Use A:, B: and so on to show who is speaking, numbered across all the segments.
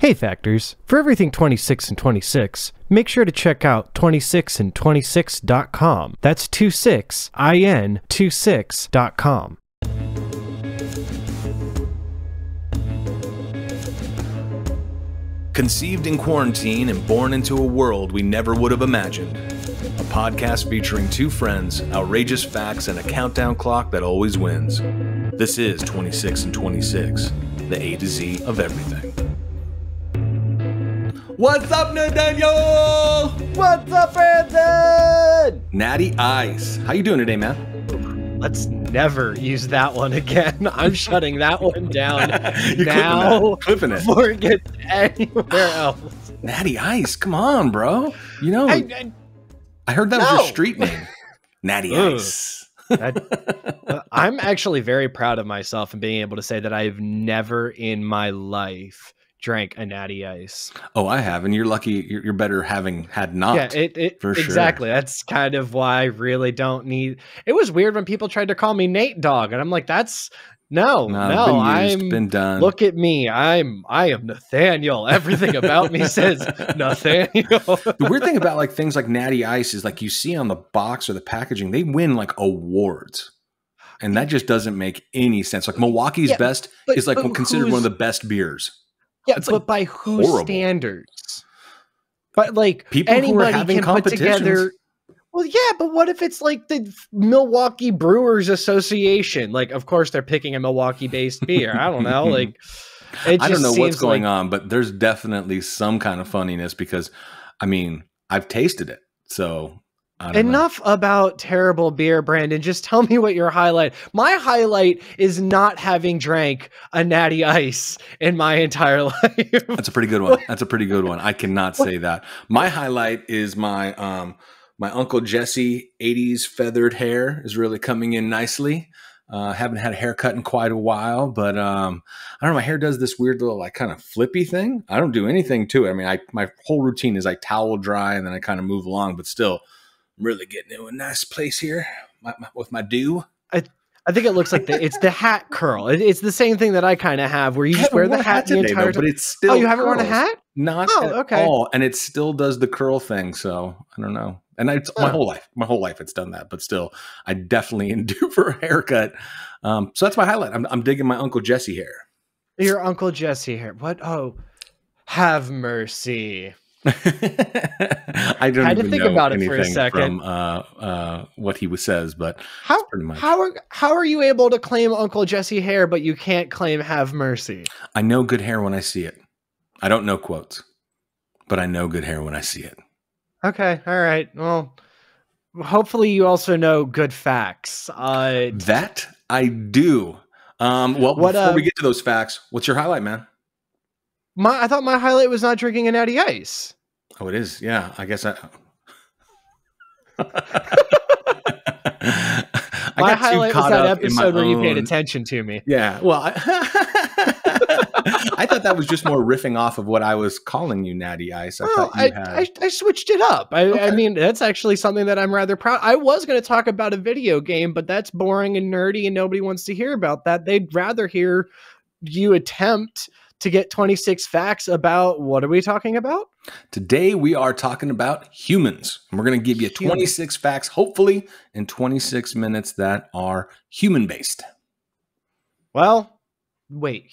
A: Hey Factors, for everything 26 and 26, make sure to check out 26and26.com. That's 26in26.com.
B: Conceived in quarantine and born into a world we never would have imagined. A podcast featuring two friends, outrageous facts, and a countdown clock that always wins. This is 26 and 26, the A to Z of everything. What's up, Nathanael?
A: What's up, Brandon?
B: Natty Ice. How you doing today, man?
A: Let's never use that one again. I'm shutting that one down
B: You're
A: now
B: clipping it.
A: before it gets anywhere else.
B: Natty Ice, come on, bro. You know, I heard that was your street name. Natty Ice.
A: I'm actually very proud of myself and being able to say that I've never in my life drank a Natty Ice.
B: Oh, I have, and you're lucky. You're better having had not.
A: Yeah,
B: for sure.
A: Exactly. That's kind of why I really don't need. It was weird when people tried to call me Nate Dogg, and I'm like, that's no.
B: Been done.
A: Look at me. I am Nathanael. Everything about me says Nathanael.
B: The weird thing about like things like Natty Ice is like you see on the box or the packaging, they win like awards. And that just doesn't make any sense. Like Milwaukee's Best is like considered one of the best beers.
A: Yeah,
B: it's
A: but
B: like
A: by whose
B: horrible
A: standards? But like
B: people who are having
A: can put together. Well, yeah, but what if it's like the Milwaukee Brewers Association? Like, of course, they're picking a Milwaukee-based beer. I don't know. Like,
B: I don't know what's going on, but there's definitely some kind of funniness because, I mean, I've tasted it, so.
A: Enough about terrible beer, Brandon. Just tell me what your highlight. My highlight is not having drank a Natty Ice in my entire life.
B: That's a pretty good one. That's a pretty good one. I cannot say that. My highlight is my my Uncle Jesse 80s feathered hair is really coming in nicely. Haven't had a haircut in quite a while, but I don't know. My hair does this weird little like kind of flippy thing. I don't do anything to it. I mean, my whole routine is I towel dry and then I kind of move along, but still. I'm really getting into a nice place here with my do.
A: I think it looks like it's the hat curl. It's the same thing that I kind of have, where you just wear the hat the entire time.
B: But it's still.
A: Oh, you haven't worn a hat?
B: Not at all, and it still does the curl thing. So I don't know. And it's my whole life. My whole life, it's done that. But still, I definitely am due for a haircut. So that's my highlight. I'm digging my Uncle Jesse hair.
A: Your Uncle Jesse hair. What? Oh, have mercy.
B: I don't
A: had to think about it for a second
B: from what he says, but
A: how
B: pretty much.
A: How are you able to claim Uncle Jesse hair, but you can't claim have mercy?
B: I know good hair when I see it. I don't know quotes, but I know good hair when I see it.
A: Okay, all right. Well, hopefully you also know good facts.
B: That I do. Well, before we get to those facts, what's your highlight, man?
A: I thought my highlight was not drinking a Natty Ice.
B: Oh, it is. Yeah, I guess I
A: my highlight was that episode where you paid attention to me.
B: Yeah. Well, I thought that was just more riffing off of what I was calling you, Natty Ice.
A: I switched it up. I mean, that's actually something that I'm rather proud. I was going to talk about a video game, but that's boring and nerdy, and nobody wants to hear about that. They'd rather hear you attempt to get 26 facts about what are we talking about?
B: Today we are talking about humans. And we're going to give you 26 facts, hopefully in 26 minutes that are human-based.
A: Well, wait,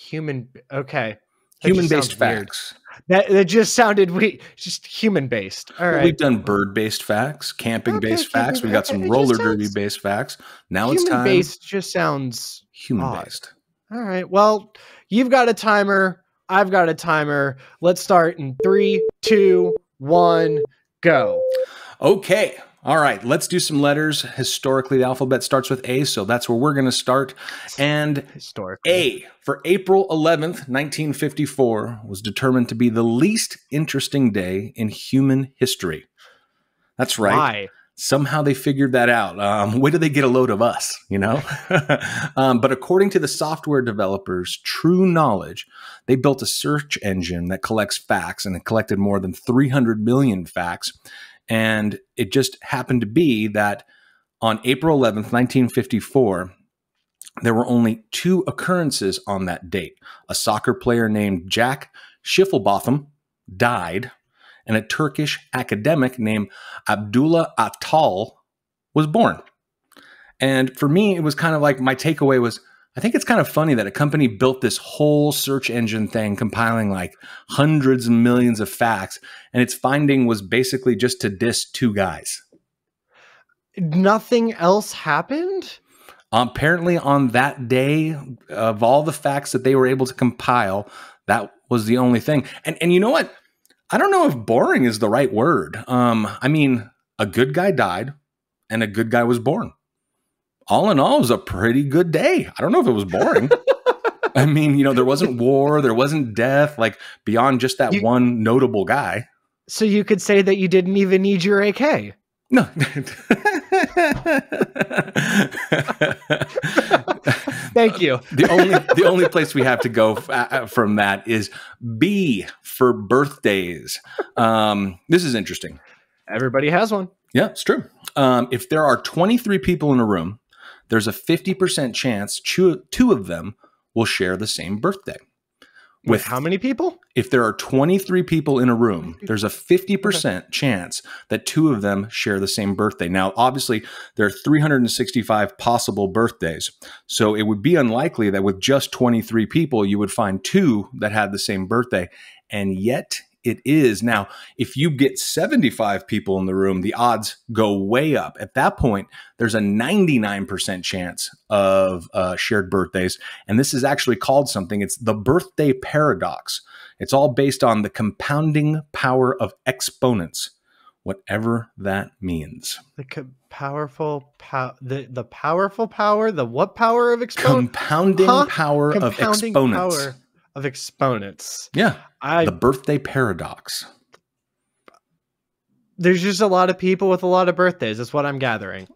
A: okay.
B: Human-based facts.
A: That just sounded weird. Just human-based. All right.
B: Well, we've done bird-based facts, camping-based facts. We got some roller derby-based facts. Now it's time.
A: Human-based just sounds
B: human-based.
A: All right. Well, you've got a timer. I've got a timer. Let's start in 3, 2, 1, go.
B: Okay. All right. Let's do some letters. Historically, the alphabet starts with A, so that's where we're going to start. And A for April 11th, 1954 was determined to be the least interesting day in human history. That's right.
A: Why?
B: Somehow they figured that out. Where did they get a load of us, you know? But according to the software developers, True Knowledge, they built a search engine that collects facts, and it collected more than 300 million facts. And it just happened to be that on April 11th, 1954, there were only 2 occurrences on that date. A soccer player named Jack Schiffelbotham died, and a Turkish academic named Abdullah Attal was born. And for me, it was kind of like my takeaway was, I think it's kind of funny that a company built this whole search engine thing, compiling like hundreds and millions of facts, and its finding was basically just to diss two guys.
A: Nothing else happened?
B: Apparently on that day, of all the facts that they were able to compile, that was the only thing. And you know what? I don't know if boring is the right word. I mean, a good guy died and a good guy was born. All in all, it was a pretty good day. I don't know if it was boring. I mean, you know, there wasn't war, there wasn't death, like beyond just that one notable guy.
A: So you could say that you didn't even need your AK.
B: No.
A: Thank you.
B: The only place we have to go from that is B for birthdays. This is interesting.
A: Everybody has one.
B: Yeah, it's true. If there are 23 people in a room, there's a 50% chance two of them will share the same birthday.
A: With how many people?
B: If there are 23 people in a room, there's a 50% chance that two of them share the same birthday. Now, obviously, there are 365 possible birthdays. So it would be unlikely that with just 23 people, you would find two that had the same birthday. And yet it is. Now, if you get 75 people in the room, the odds go way up. At that point, there's a 99% chance of shared birthdays. And this is actually called something. It's the birthday paradox. It's all based on the compounding power of exponents, whatever that means.
A: The powerful power, the powerful power, the what power of exponents?
B: Compounding power of exponents.
A: Power of exponents.
B: Yeah. The birthday paradox.
A: There's just a lot of people with a lot of birthdays. That's what I'm gathering.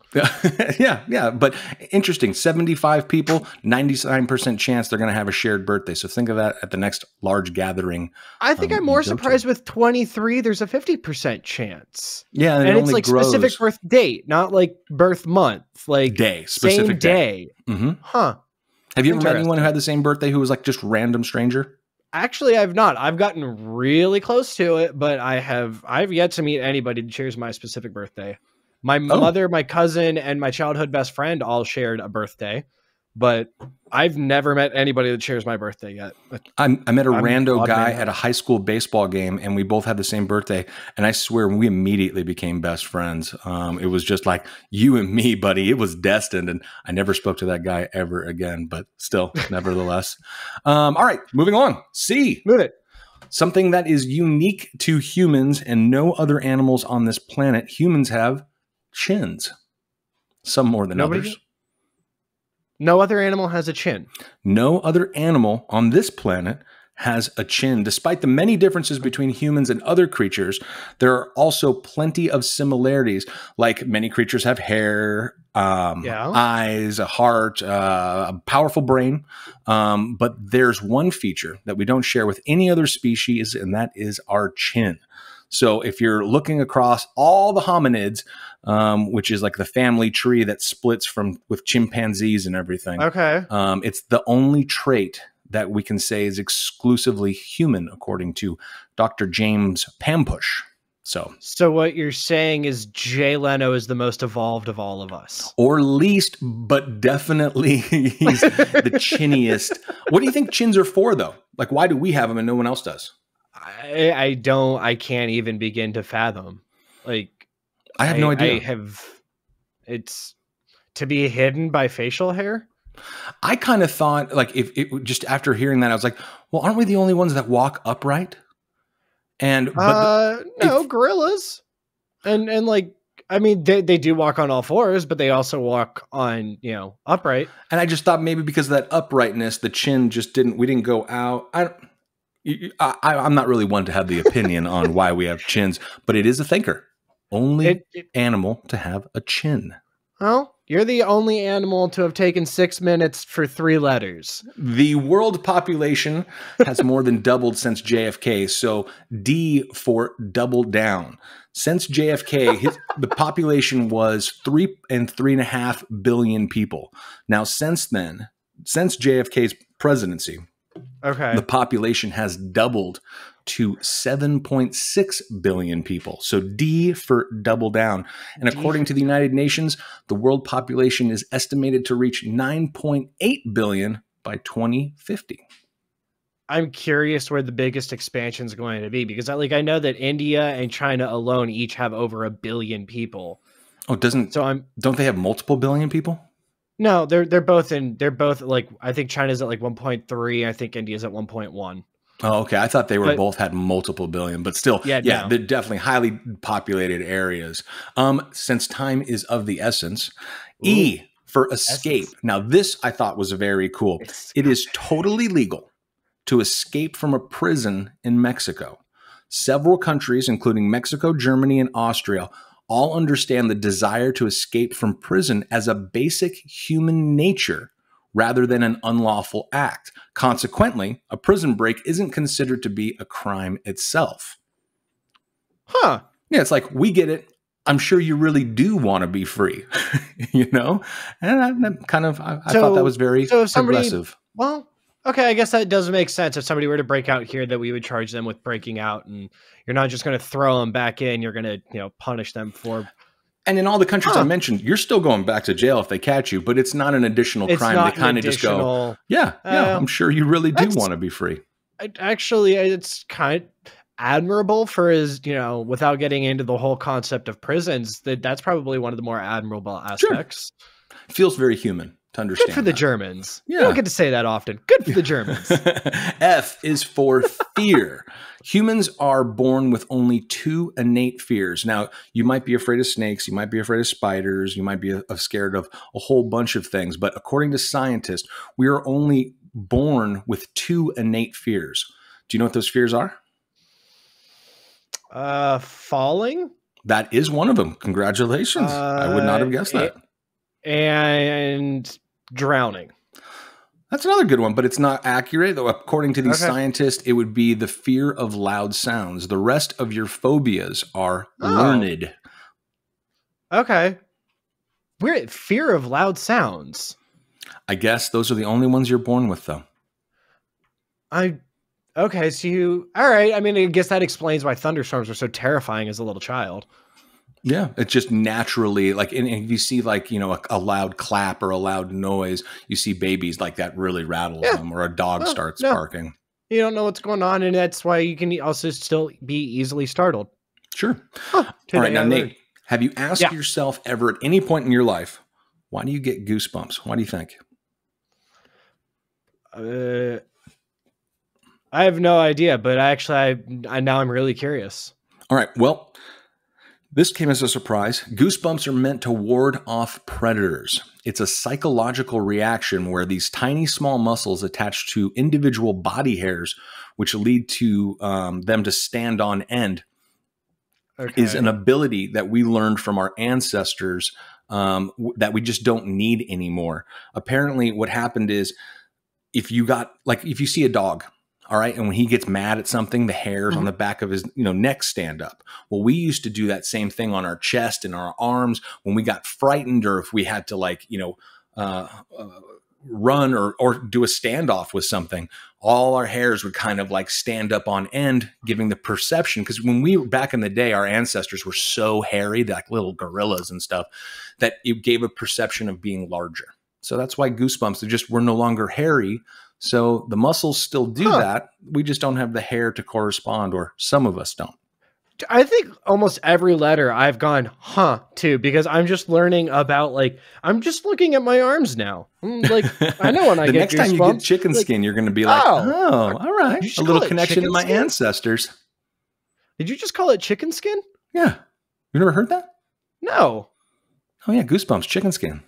B: Yeah. But interesting. 75 people, 99% chance they're going to have a shared birthday. So think of that at the next large gathering.
A: I think I'm more surprised with 23. There's a 50% chance.
B: Yeah.
A: And it's like grows. Specific birth date, not like birth month, like
B: day, specific
A: same day.
B: Mm-hmm.
A: Huh.
B: Have you ever met anyone who had the same birthday who was like just random stranger?
A: Actually, I've not. I've gotten really close to it, but I've yet to meet anybody that shares my specific birthday. My mother, my cousin, and my childhood best friend all shared a birthday, but I've never met anybody that shares my birthday yet.
B: I met a rando guy at a high school baseball game, and we both had the same birthday, and I swear we immediately became best friends. It was just like, you and me, buddy. It was destined, and I never spoke to that guy ever again, but still, nevertheless. All right, moving on. C.
A: Move it.
B: Something that is unique to humans and no other animals on this planet. Humans have chins, some more than others.
A: No other animal has a chin.
B: No other animal on this planet has a chin. Despite the many differences between humans and other creatures, there are also plenty of similarities. Like many creatures have hair, eyes, a heart, a powerful brain. But there's one feature that we don't share with any other species, and that is our chin. So if you're looking across all the hominids, which is like the family tree that splits with chimpanzees and everything.
A: Okay.
B: It's the only trait that we can say is exclusively human, according to Dr. James Pampush. So
A: what you're saying is Jay Leno is the most evolved of all of us.
B: Or least, but definitely he's the chinniest. What do you think chins are for, though? Like, why do we have them and no one else does?
A: I can't even begin to fathom. Like,
B: I have no idea.
A: It's to be hidden by facial hair.
B: I kind of thought, like, if it just after hearing that, I was like, well, aren't we the only ones that walk upright? And
A: no, gorillas, and like, I mean, they do walk on all fours, but they also walk on, upright.
B: And I just thought maybe because of that uprightness, the chin just we didn't go out. I'm not really one to have the opinion on why we have chins, but it is a thinker. Only animal to have a chin.
A: Well, you're the only animal to have taken 6 minutes for 3 letters.
B: The world population has more than doubled since JFK, so D for double down. Since JFK, the population was 3 and 3.5 billion people. Now, since JFK's presidency,
A: Okay.
B: The population has doubled to 7.6 billion people. So D for double down. And according to the United Nations, the world population is estimated to reach 9.8 billion by 2050.
A: I'm curious where the biggest expansion is going to be, because I know that India and China alone each have over 1 billion people.
B: Oh, don't they have multiple billion people?
A: No, they're both like, I think China's at like 1.3. I think India's at 1.1.
B: Oh, okay. I thought they were both had multiple billion, but still, yeah,
A: no.
B: They're definitely highly populated areas. Since time is of the essence, E for escape. Now, this I thought was very cool. It is totally legal to escape from a prison in Mexico. Several countries, including Mexico, Germany, and Austria, all understand the desire to escape from prison as a basic human nature rather than an unlawful act. Consequently, a prison break isn't considered to be a crime itself.
A: Huh.
B: Yeah, it's like, we get it. I'm sure you really do want to be free, you know? And I thought that was very aggressive.
A: Well, okay, I guess that does make sense. If somebody were to break out here, that we would charge them with breaking out, and you're not just going to throw them back in. You're going to, punish them for. And
B: in all the countries I mentioned, you're still going back to jail if they catch you, but it's not an additional crime. They kind of just go, yeah, I'm sure you really do want to be free.
A: Actually, it's kind of admirable for his, without getting into the whole concept of prisons, that's probably one of the more admirable aspects.
B: Sure. Feels very human to understand.
A: Good for the Germans. Yeah. You don't get to say that often. Good for the Germans.
B: F is for fear. Humans are born with only 2 innate fears. Now, you might be afraid of snakes. You might be afraid of spiders. You might be scared of a whole bunch of things. But according to scientists, we are only born with 2 innate fears. Do you know what those fears are?
A: Falling?
B: That is one of them. Congratulations. I would not have guessed that.
A: And drowning.
B: That's another good one, but it's not accurate. Though, according to these scientists, it would be the fear of loud sounds. The rest of your phobias are learned.
A: Okay. We're fear of loud sounds.
B: I guess those are the only ones you're born with, though.
A: Okay, so all right. I mean, I guess that explains why thunderstorms are so terrifying as a little child.
B: Yeah, it's just naturally like, and if you see like, a loud clap or a loud noise, you see babies like that really rattles them, or a dog starts barking.
A: You don't know what's going on, and that's why you can also still be easily startled.
B: Sure. All right, now Nate, have you asked yourself ever at any point in your life, why do you get goosebumps? Why do you think?
A: I have no idea, but actually, now I'm really curious.
B: All right, well, this came as a surprise. Goosebumps are meant to ward off predators. It's a psychological reaction where these tiny, small muscles attached to individual body hairs, which lead to them to stand on end, is an ability that we learned from our ancestors that we just don't need anymore. Apparently, what happened is if you see a dog, all right, and when he gets mad at something, the hairs on the back of his neck stand up. Well, we used to do that same thing on our chest and our arms when we got frightened, or if we had to run or do a standoff with something. All our hairs would kind of like stand up on end, giving the perception. Because when we were back in the day, our ancestors were so hairy, like little gorillas and stuff, that it gave a perception of being larger. So that's why goosebumps, we're no longer hairy. So the muscles still do that. We just don't have the hair to correspond, or some of us don't.
A: I think almost every letter I've gone, to, because I'm just learning about, I'm just looking at my arms now. Like, I know when I get
B: the next time you get chicken skin, you're going to be like, all right. A little connection to my ancestors.
A: Did you just call it chicken skin?
B: Yeah. You never heard that?
A: No.
B: Oh, yeah. Goosebumps, chicken skin.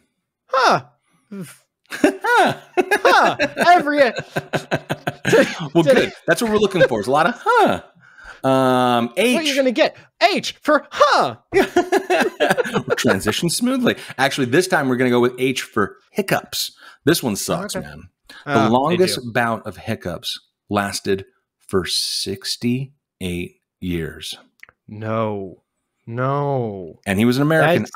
A: Every
B: well, good. That's what we're looking for. It's a lot of H.
A: What are you gonna get? H for
B: We'll transition smoothly. Actually, this time we're gonna go with H for hiccups. This one sucks, man. The longest bout of hiccups lasted for 68 years.
A: No.
B: And he was an American.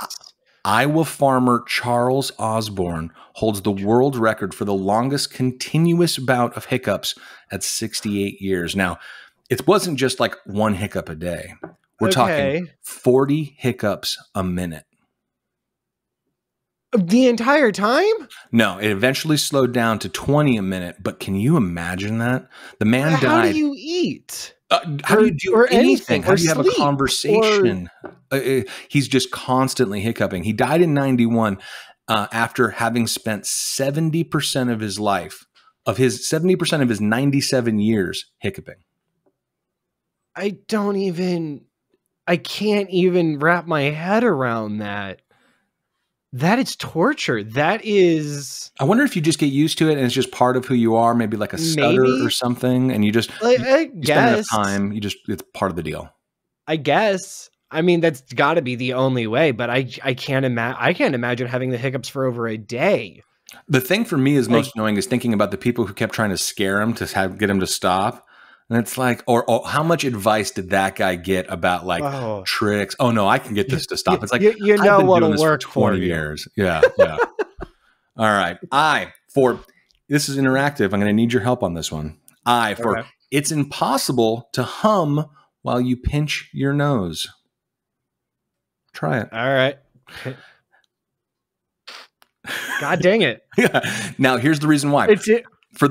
B: Iowa farmer Charles Osborne holds the world record for the longest continuous bout of hiccups at 68 years. Now, it wasn't just like one hiccup a day. We're talking 40 hiccups a minute.
A: The entire time?
B: No, it eventually slowed down to 20 a minute. But can you imagine that? The man died.
A: How do you eat?
B: How do you do anything? How do you have a
A: sleep,
B: conversation? He's just constantly hiccuping. He died in 91 after having spent 70% of his life, of his 70% of his 97 years hiccuping.
A: I can't even wrap my head around that. That is torture. That is.
B: I wonder if you just get used to it and it's just part of who you are, maybe like a stutter or something, and you just
A: I
B: you spend enough time. It's part of the deal.
A: I guess. I mean, that's got to be the only way. But I can't imagine having the hiccups for over a day.
B: The thing for me is most annoying is thinking about the people who kept trying to scare him to get him to stop. And it's like, or how much advice did that guy get about like tricks? Oh no, I can get this to stop. It's like,
A: you know, I've been doing this
B: work for 20 years. Yeah. Yeah. All right. This is interactive. I'm going to need your help on this one. It's impossible to hum while you pinch your nose. Try it.
A: All right. God dang it.
B: Yeah. Now here's the reason why. For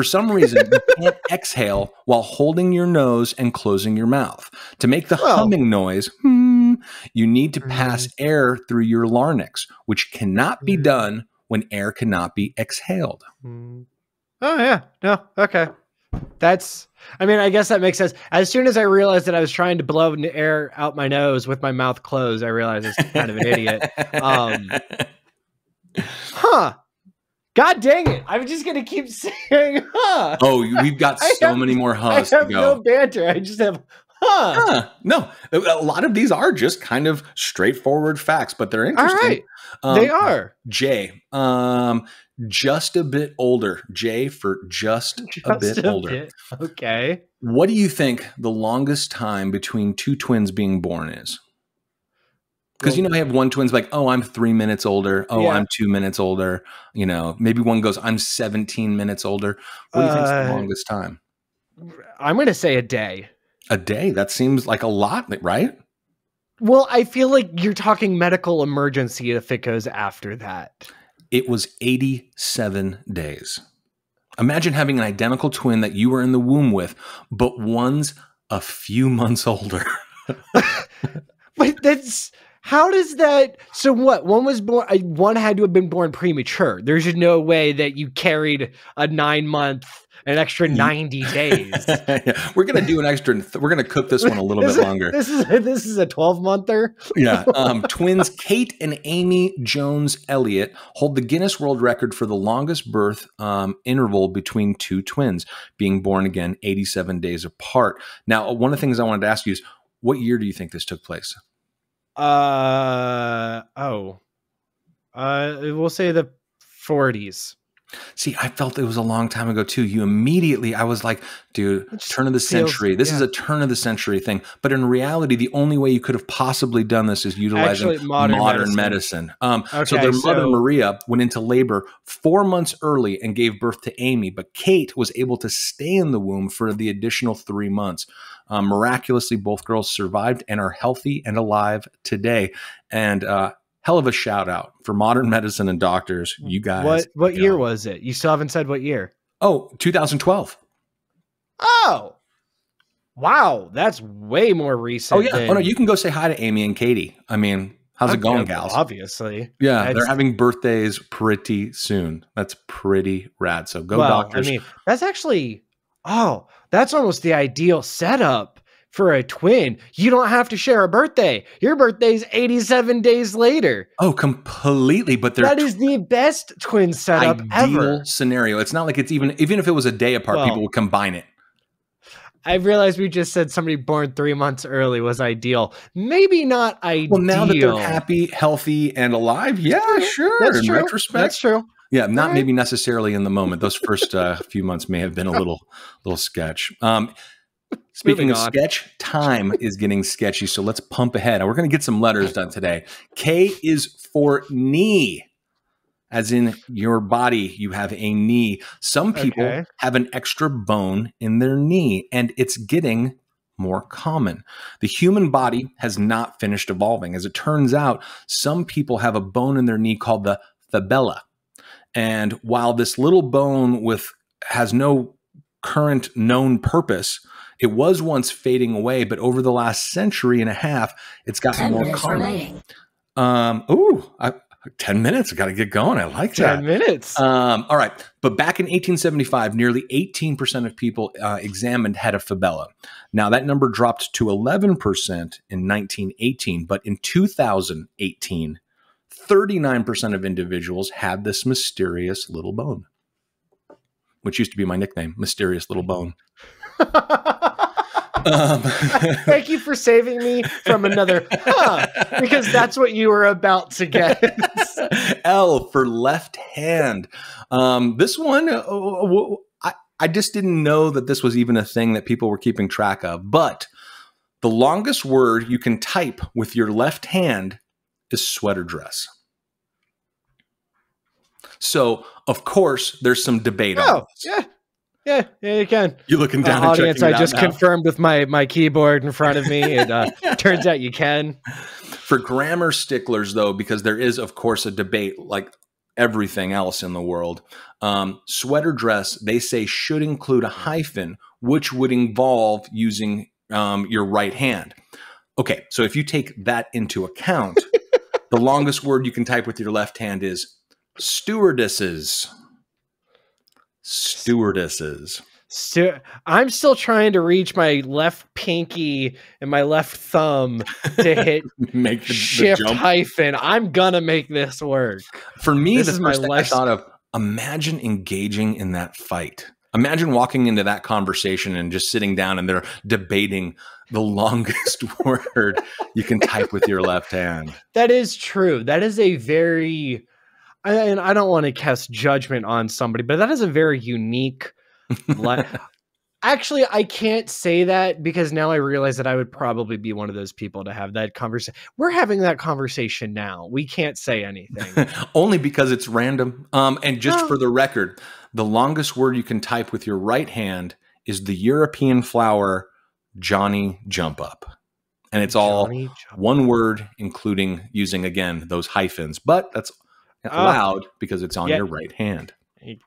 B: some reason, you can't exhale while holding your nose and closing your mouth. To make the humming noise, you need to pass air through your larynx, which cannot be done when air cannot be exhaled.
A: Oh, yeah. No, okay. I guess that makes sense. As soon as I realized that I was trying to blow air out my nose with my mouth closed, I realized I was kind of an idiot. God dang it. I'm just going to keep saying, huh.
B: Oh, we've got so many more huhs to go. I have
A: no banter. I just have,
B: No, a lot of these are just kind of straightforward facts, but they're interesting.
A: All right. They are.
B: Jay, just a bit older. Jay for just a bit older.
A: Okay.
B: What do you think the longest time between two twins being born is? Because, I have one twin's like, oh, I'm 3 minutes older. Oh, I'm 2 minutes older. Maybe one goes, I'm 17 minutes older. What do you think is the longest time?
A: I'm going to say a day.
B: A day? That seems like a lot, right?
A: Well, I feel like you're talking medical emergency if it goes after that.
B: It was 87 days. Imagine having an identical twin that you were in the womb with, but one's a few months older.
A: But that's... How does that? So what? One was born. One had to have been born premature. There's just no way that you carried a 9 month, an extra 90 days.
B: Yeah. We're gonna do an extra. We're gonna cook this one a little bit longer.
A: This is a 12-monther.
B: Yeah. Twins Kate and Amy Jones Elliott hold the Guinness World Record for the longest birth interval between two twins, being born again 87 days apart. Now, one of the things I wanted to ask you is, what year do you think this took place?
A: We'll say the 40s.
B: See, I felt it was a long time ago too. I was like, dude, turn of the century. This is a turn of the century thing. But in reality, the only way you could have possibly done this is utilizing modern medicine. So their mother, Maria, went into labor 4 months early and gave birth to Amy. But Kate was able to stay in the womb for the additional 3 months. Miraculously, both girls survived and are healthy and alive today. And hell of a shout out for modern medicine and doctors. You guys.
A: What year was it? You still haven't said what year.
B: Oh, 2012.
A: Oh, wow. That's way more recent.
B: Oh, yeah. Oh, no, you can go say hi to Amy and Katie. I mean, how's it going, gals?
A: Obviously.
B: Yeah, they're having birthdays pretty soon. That's pretty rad. So go doctors.
A: I mean, that's actually, that's almost the ideal setup for a twin. You don't have to share a birthday. Your birthday's 87 days later.
B: Oh, completely. But
A: that is the best twin setup ever.
B: Scenario. It's not like it's even if it was a day apart, people would combine it.
A: I realized we just said somebody born 3 months early was ideal. Maybe not ideal. Well,
B: now that they're happy, healthy, and alive, yeah, sure.
A: That's true.
B: Retrospect,
A: that's true.
B: Yeah, not maybe necessarily in the moment. Those first few months may have been a little sketch. Speaking of sketch, time is getting sketchy, so let's pump ahead. We're going to get some letters done today. K is for knee, as in your body, you have a knee. Some people have an extra bone in their knee, and it's getting more common. The human body has not finished evolving. As it turns out, some people have a bone in their knee called the fibula. And while this little bone has no current known purpose, it was once fading away, but over the last century and a half, it's gotten more common. 10 minutes. I got to get going. I like that.
A: 10 minutes.
B: All right. But back in 1875, nearly 18% of people examined had a fibula. Now, that number dropped to 11% in 1918. But in 2018, 39% of individuals had this mysterious little bone, which used to be my nickname, Mysterious Little Bone.
A: Thank you for saving me from another because that's what you were about to get.
B: L for left hand. This one, I just didn't know that this was even a thing that people were keeping track of. But the longest word you can type with your left hand is sweater dress. So, of course, there's some debate on this.
A: Yeah, you can.
B: You're looking down and
A: audience,
B: checking it
A: I just
B: out now.
A: confirmed with my keyboard in front of me. It turns out you can.
B: For grammar sticklers, though, because there is, of course, a debate like everything else in the world, sweater dress, they say, should include a hyphen, which would involve using your right hand. Okay, so if you take that into account, the longest word you can type with your left hand is stewardesses. Stewardesses.
A: I'm still trying to reach my left pinky and my left thumb to hit
B: make the
A: shift
B: jump.
A: Hyphen. I'm gonna make this work.
B: For me,
A: this
B: the
A: is
B: first
A: my
B: thing I thought of, imagine engaging in that fight. Imagine walking into that conversation and just sitting down and they're debating the longest word you can type with your left hand.
A: That is true. That is a very, and I don't want to cast judgment on somebody, but that is a very unique Actually, I can't say that because now I realize that I would probably be one of those people to have that conversation. We're having that conversation now. We can't say anything.
B: Only because it's random. And just for the record, the longest word you can type with your right hand is the European flower Johnny Jump Up. And it's all one word, including using, again, those hyphens. But that's allowed because it's on your right hand.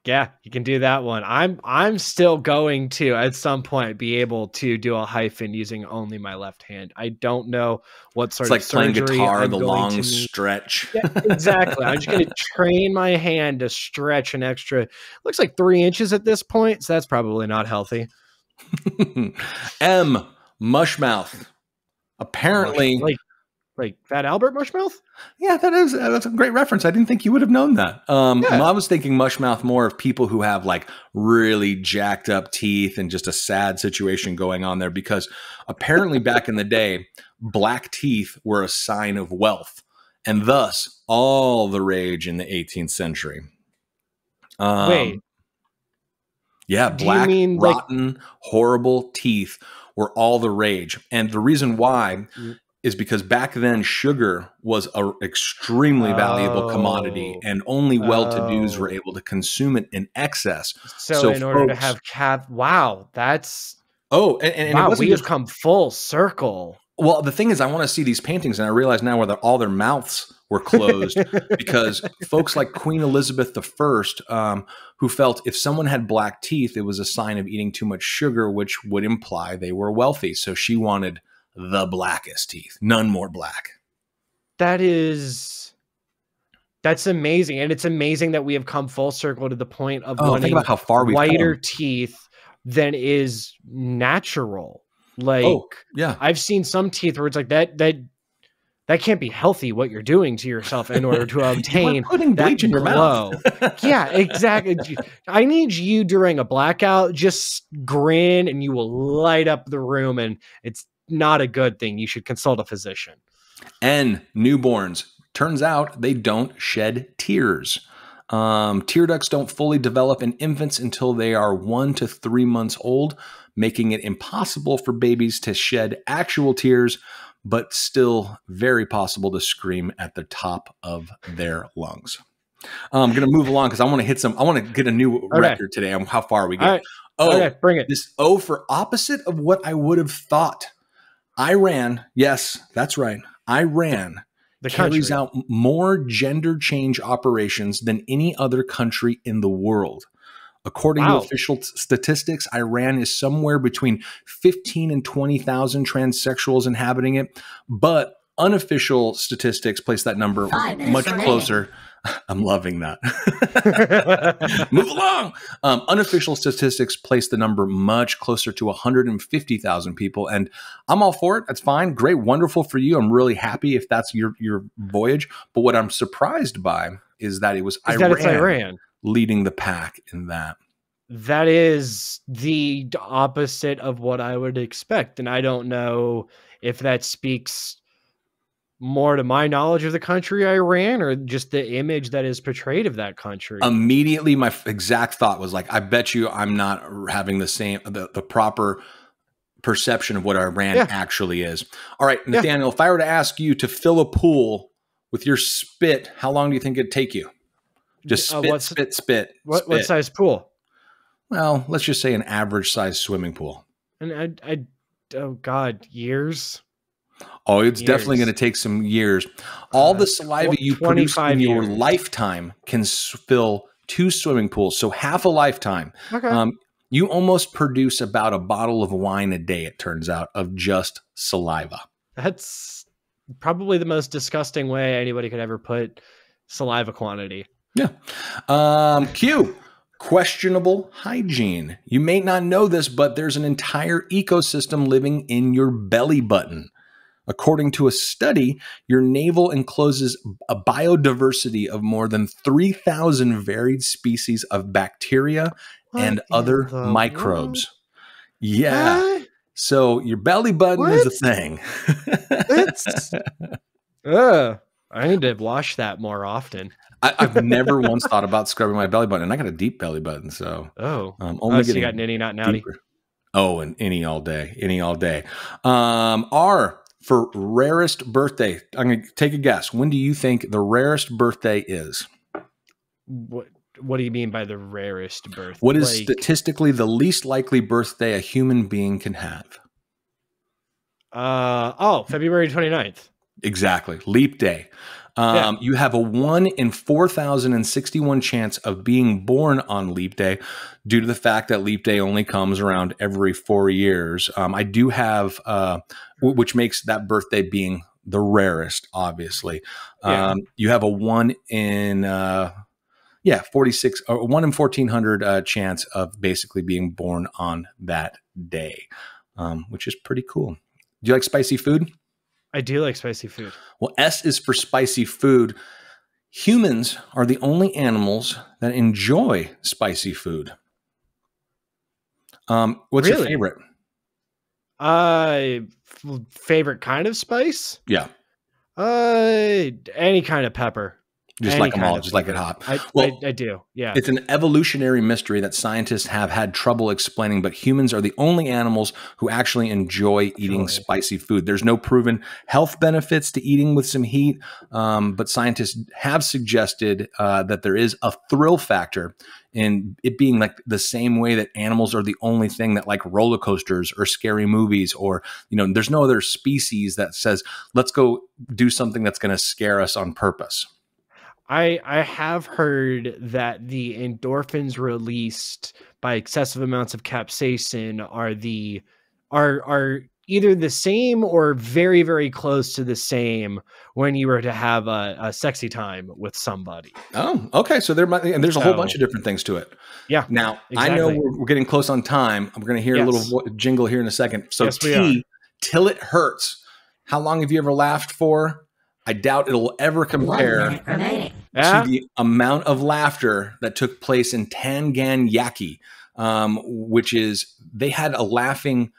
A: Yeah, you can do that one. I'm still going to at some point be able to do a hyphen using only my left hand. I don't know what sort of surgery.
B: It's like playing guitar,
A: I'm
B: the
A: going
B: long
A: to
B: stretch.
A: Yeah, exactly. I'm just going to train my hand to stretch an extra, looks like 3 inches at this point. So that's probably not healthy.
B: M, mushmouth. Apparently,
A: like Fat Albert Mushmouth?
B: Yeah, that's a great reference. I didn't think you would have known that. I was thinking mushmouth more of people who have like really jacked up teeth and just a sad situation going on there, because apparently back in the day, black teeth were a sign of wealth, and thus all the rage in the 18th century.
A: Wait.
B: Yeah, black, rotten, horrible teeth were all the rage. And the reason why is because back then sugar was an extremely valuable commodity, and only well-to-dos were able to consume it in excess.
A: So in order to have that's...
B: Oh, and
A: wow, we have come full circle.
B: Well, the thing is, I want to see these paintings, and I realize now where all their mouths were closed because folks like Queen Elizabeth I, who felt if someone had black teeth, it was a sign of eating too much sugar, which would imply they were wealthy. So she wanted the teeth, none more black.
A: That's amazing. And it's amazing that we have come full circle to the point of wanting
B: think about how far we've
A: whiter
B: come.
A: teeth than is natural. Like,
B: yeah,
A: I've seen some teeth where it's like that can't be healthy what you're doing to yourself in order to obtain
B: putting bleach in your mouth.
A: Yeah, exactly. I need you during a blackout, just grin and you will light up the room, and it's not a good thing. You should consult a physician. And
B: newborns. Turns out they don't shed tears. Tear ducts don't fully develop in infants until they are 1 to 3 months old. making it impossible for babies to shed actual tears, but still very possible to scream at the top of their lungs. I'm going to move along because I want to get a new record today on how far we get.
A: Right. Okay, bring it.
B: This O for opposite of what I would have thought. Iran, yes, that's right. Iran carries out more gender change operations than any other country in the world. According to official statistics, Iran is somewhere between 15 and 20,000 transsexuals inhabiting it, but unofficial statistics place that number much closer. I'm loving that. Move along. Unofficial statistics place the number much closer to 150,000 people, and I'm all for it. That's fine. Great. Wonderful for you. I'm really happy if that's your voyage. But what I'm surprised by is that it was Iran leading the pack in that.
A: That is the opposite of what I would expect. And I don't know if that speaks more to my knowledge of the country Iran or just the image that is portrayed of that country.
B: Immediately, my exact thought was like, I bet you I'm not having the proper perception of what Iran actually is. All right, Nathanael, if I were to ask you to fill a pool with your spit, how long do you think it'd take you? Just spit.
A: What size pool?
B: Well, let's just say an average size swimming pool.
A: And oh God, years.
B: Oh, it's definitely going to take some years. All the saliva you produce in your lifetime can fill 2 swimming pools, so half a lifetime.
A: Okay.
B: You almost produce about a bottle of wine a day, it turns out, of just saliva.
A: That's probably the most disgusting way anybody could ever put saliva quantity.
B: Yeah. Q. Questionable hygiene. You may not know this, but there's an entire ecosystem living in your belly button. According to a study, your navel encloses a biodiversity of more than 3,000 varied species of bacteria and other microbes. What? Yeah. So your belly button is a thing.
A: I need to wash that more often.
B: I've never once thought about scrubbing my belly button, and I got a deep belly button, so
A: only so you got an innie, not an outie.
B: Oh, an innie all day, R for rarest birthday. I'm going to take a guess. When do you think the rarest birthday is?
A: What do you mean by the rarest birthday?
B: What is statistically the least likely birthday a human being can have?
A: February 29th.
B: Exactly. Leap day. You have a 1 in 4,061 chance of being born on leap day due to the fact that leap day only comes around every 4 years. I do have, which makes that birthday being the rarest, obviously. You have a 1 in, 46 or 1 in 1,400 chance of basically being born on that day, which is pretty cool. Do you like spicy food?
A: I do like spicy food.
B: Well, S is for spicy food. Humans are the only animals that enjoy spicy food. What's your favorite?
A: Favorite kind of spice?
B: Yeah.
A: Any kind of pepper.
B: Just like them all, just like it hot.
A: I do, yeah.
B: It's an evolutionary mystery that scientists have had trouble explaining, but humans are the only animals who actually enjoy eating spicy food. There's no proven health benefits to eating with some heat, but scientists have suggested that there is a thrill factor in it being like the same way that animals are the only thing that like roller coasters or scary movies, or, there's no other species that says, let's go do something that's going to scare us on purpose.
A: I have heard that the endorphins released by excessive amounts of capsaicin are either the same or very, very close to the same when you were to have a sexy time with somebody.
B: Oh, okay. So there's a whole bunch of different things to it.
A: Yeah.
B: Now, exactly. I know we're getting close on time. We're going to hear a little jingle here in a second. So T, till it hurts. How long have you ever laughed for? I doubt it'll ever compare to the amount of laughter that took place in Tanganyika, which is they had a laughing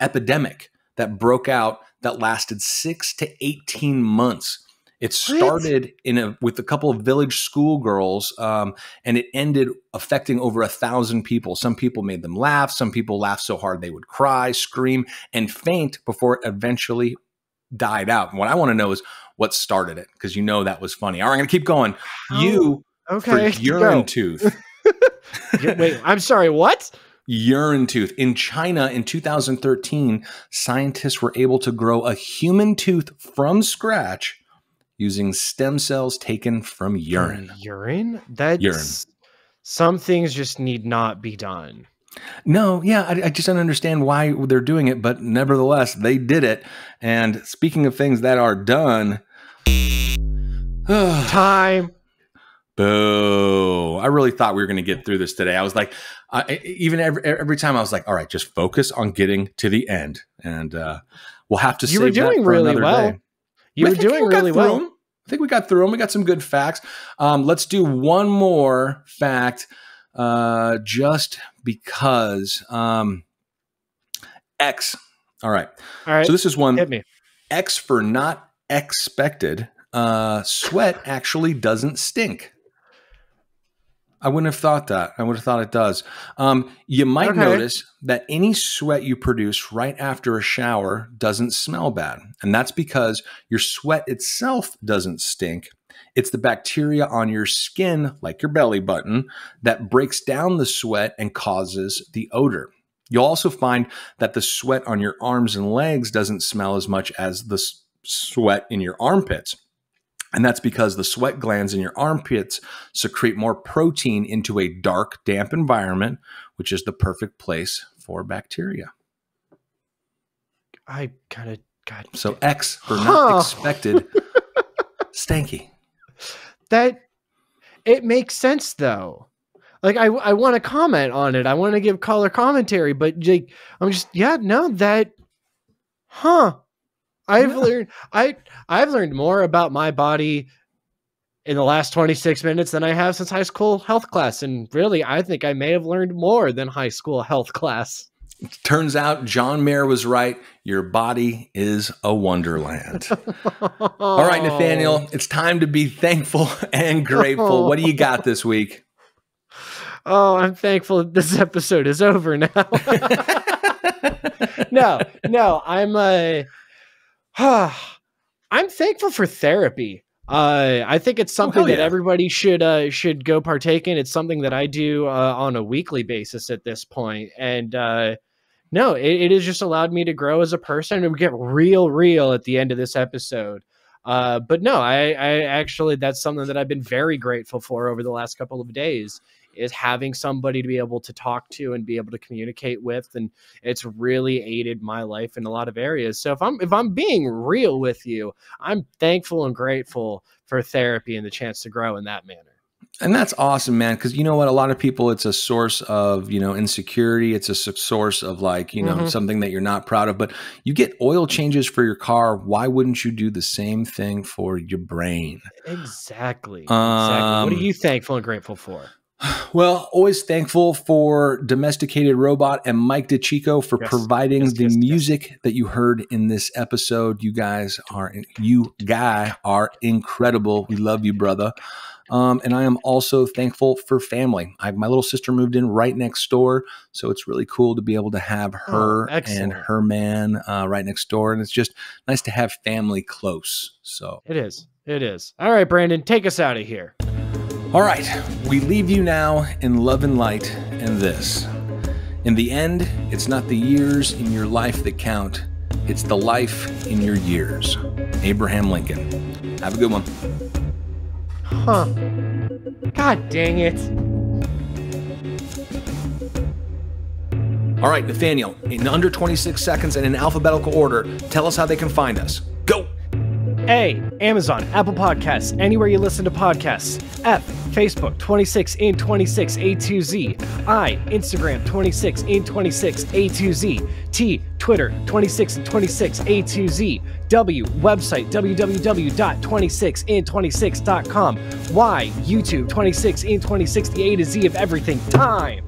B: epidemic that broke out that lasted 6 to 18 months. It started with a couple of village schoolgirls, and it ended affecting over 1,000 people. Some people made them laugh. Some people laughed so hard they would cry, scream, and faint before it eventually died out. And what I want to know is what started it, because that was funny. All right, I'm going to keep going.
A: Okay,
B: for urine tooth.
A: Wait, I'm sorry, what?
B: Urine tooth. In China in 2013, scientists were able to grow a human tooth from scratch using stem cells taken from urine.
A: Urine? Some things just need not be done.
B: No, yeah, I just don't understand why they're doing it, but nevertheless, they did it. And speaking of things that are done,
A: time.
B: Boo. I really thought we were going to get through this today. I was like, even every time I was like, all right, just focus on getting to the end. And we'll have to save that for another day.
A: You were doing really well.
B: I think we got through them. We got some good facts. Let's do one more fact just because. X. All right. So this is one.
A: Hit me.
B: X for not expected. Sweat actually doesn't stink. I wouldn't have thought that. I would have thought it does. You might notice that any sweat you produce right after a shower doesn't smell bad. And that's because your sweat itself doesn't stink. It's the bacteria on your skin, like your belly button, that breaks down the sweat and causes the odor. You'll also find that the sweat on your arms and legs doesn't smell as much as the sweat in your armpits. And that's because the sweat glands in your armpits secrete more protein into a dark, damp environment, which is the perfect place for bacteria. So X for not expected, stanky.
A: It makes sense though. Like I want to comment on it. I want to give color commentary, but Jake, I'm just I've learned more about my body in the last 26 minutes than I have since high school health class. And really, I think I may have learned more than high school health class.
B: Turns out John Mayer was right. Your body is a wonderland. All right, Nathanael, it's time to be thankful and grateful. What do you got this week?
A: Oh, I'm thankful that this episode is over now. No, I'm thankful for therapy. I think it's something that everybody should go partake in. It's something that I do on a weekly basis at this point. And it has just allowed me to grow as a person and get real at the end of this episode. But no, I actually, that's something that I've been very grateful for over the last couple of days, is having somebody to be able to talk to and be able to communicate with. And it's really aided my life in a lot of areas. So if I'm being real with you, I'm thankful and grateful for therapy and the chance to grow in that manner.
B: And that's awesome, man. Because you know what? A lot of people, it's a source of, insecurity. It's a source of something that you're not proud of. But you get oil changes for your car. Why wouldn't you do the same thing for your brain?
A: Exactly. What are you thankful and grateful for?
B: Well, always thankful for Domesticated Robot and Mike DeChico for providing the music that you heard in this episode. You guy are incredible. We love you, brother. And I am also thankful for family. My little sister moved in right next door, so it's really cool to be able to have her and her man right next door. And it's just nice to have family close. So
A: it is. All right, Brandon, take us out of here.
B: All right, we leave you now in love and light and this. In the end, it's not the years in your life that count. It's the life in your years. Abraham Lincoln. Have a good one.
A: Huh. God dang it.
B: All right, Nathanael, in under 26 seconds and in alphabetical order, tell us how they can find us. Go!
A: A, Amazon, Apple Podcasts, anywhere you listen to podcasts. F, Facebook, 26 in 26 A2Z. I, Instagram, 26 in 26 A2Z. T, Twitter, 26 in 26 A2Z. W, website, www.26in26.com. Y, YouTube, 26 in 26, the A to Z of everything. Time!